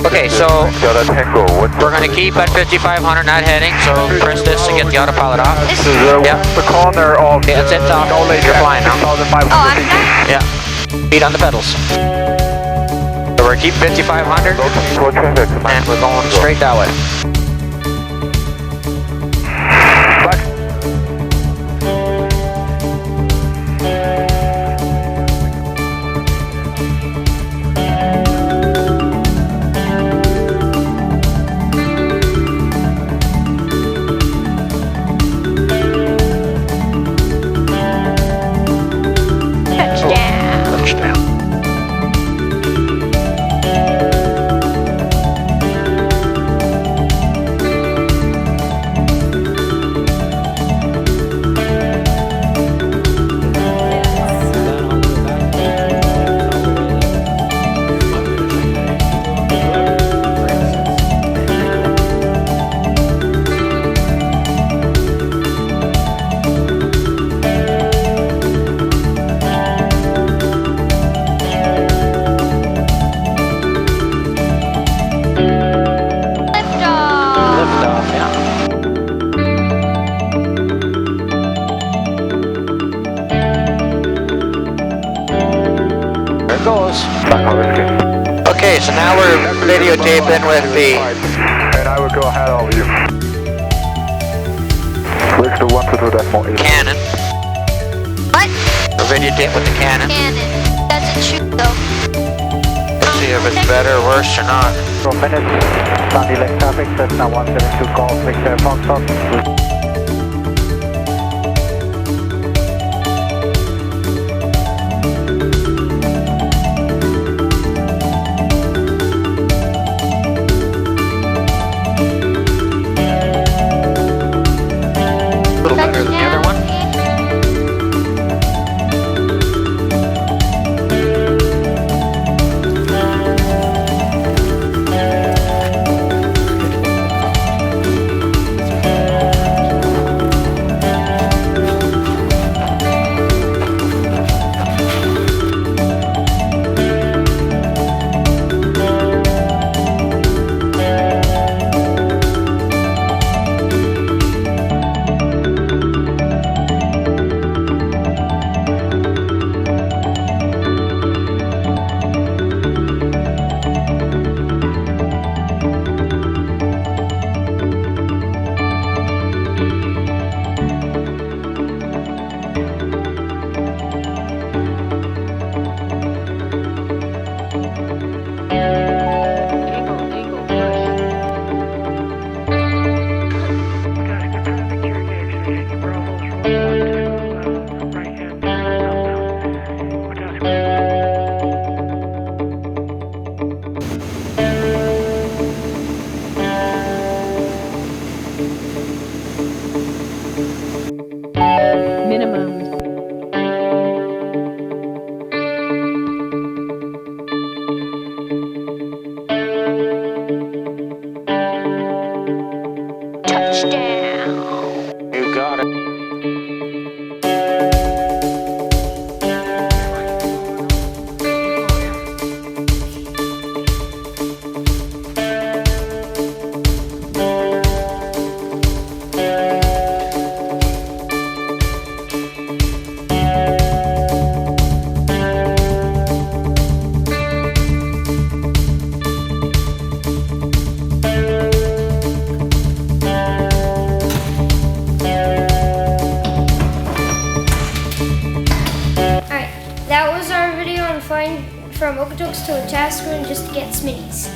Okay, so we're going to keep at 5,500, not heading, so press this to get the autopilot off. This is the corner of yeah, that's it, you're flying now. Oh, I'm flying? Yeah, feet on the pedals. So we're keeping 5,500, and we're going straight that way. Goes. Okay, so now we're videotaping with the... And I will go ahead of you. Switch to 122.8. Cannon. What? We're videotaping with the cannon. Cannon. Doesn't shoot though. Let's see if it's better or worse or not. 4 minutes. Sunday left traffic, Cessna 172 call, 6 Foxtrot. Better than the other one. Touchdown. You got it. That was our video on flying from Okotoks to Wetaskiwin just to get Smitties.